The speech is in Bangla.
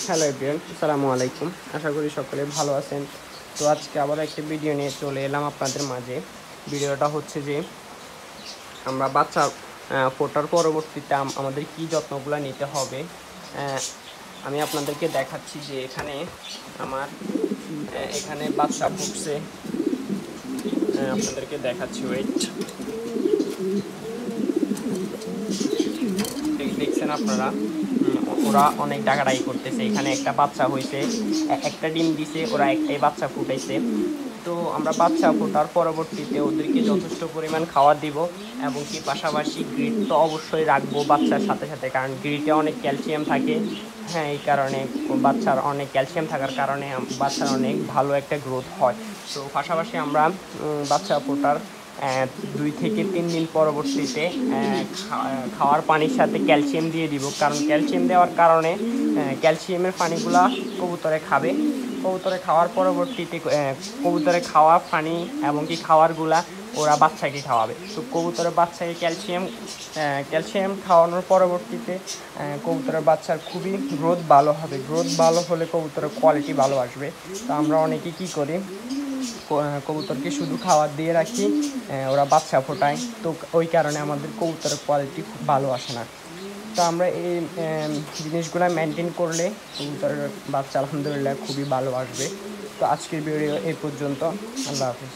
হ্যালো এভরিওয়ান, আসসালামু আলাইকুম। আশা করি সকলে ভালো আছেন। তো আজকে আবার একটা ভিডিও নিয়ে চলে এলাম আপনাদের মাঝে। ভিডিওটা হচ্ছে যে আমরা বাচ্চা ফোটার পরবর্তীতে আমাদের কী যত্নগুলো নিতে হবে। আমি আপনাদেরকে দেখাচ্ছি যে এখানে বাচ্চা ফুটছে। আপনাদেরকে দেখাচ্ছি, ওয়েট। দেখছেন আপনারা, ওরা অনেক ডাকাডাকি করতেছে। এখানে একটা বাচ্চা হয়েছে, একটা ডিম দিছে, ওরা একটাই বাচ্চা ফুটাইছে। তো আমরা বাচ্চা ফোটার পরবর্তীতে ওদেরকে যথেষ্ট পরিমাণ খাবার দিব, এবং কি পাশাপাশি গ্রিড তো অবশ্যই রাখবো বাচ্চার সাথে সাথে, কারণ গ্রিডে অনেক ক্যালসিয়াম থাকে। হ্যাঁ, এই কারণে বাচ্চার অনেক ক্যালসিয়াম থাকার কারণে বাচ্চার অনেক ভালো একটা গ্রোথ হয়। তো পাশাপাশি আমরা বাচ্চা ফোটার 2 থেকে 3 দিন পরবর্তীতে খাওয়ার পানির সাথে ক্যালসিয়াম দিয়ে দিব, কারণ ক্যালসিয়াম দেওয়ার কারণে ক্যালসিয়ামের পানিগুলা কবুতরে খাবে। কবুতরে খাওয়ার পরবর্তীতে কবুতরে খাওয়া পানি এবং কি খাওয়ারগুলা ওরা বাচ্চাকে খাওয়াবে। তো কবুতরের বাচ্চাকে ক্যালসিয়াম খাওয়ানোর পরবর্তীতে কবুতরের বাচ্চার খুবই গ্রোথ ভালো হবে। গ্রোথ ভালো হলে কবুতরের কোয়ালিটি ভালো আসবে। তো আমরা অনেকে কী করি, কবুতরকে শুধু খাবার দিয়ে রাখি, ওরা বাচ্চা ফোটায়। তো ওই কারণে আমাদের কবুতরের কোয়ালিটি খুব ভালো আসে না। তো আমরা এই জিনিসগুলো মেনটেন করলে কবুতরের বাচ্চা আলহামদুলিল্লাহ খুবই ভালো আসবে। তো আজকের ভিডিও এই পর্যন্ত। আল্লাহ হাফিজ।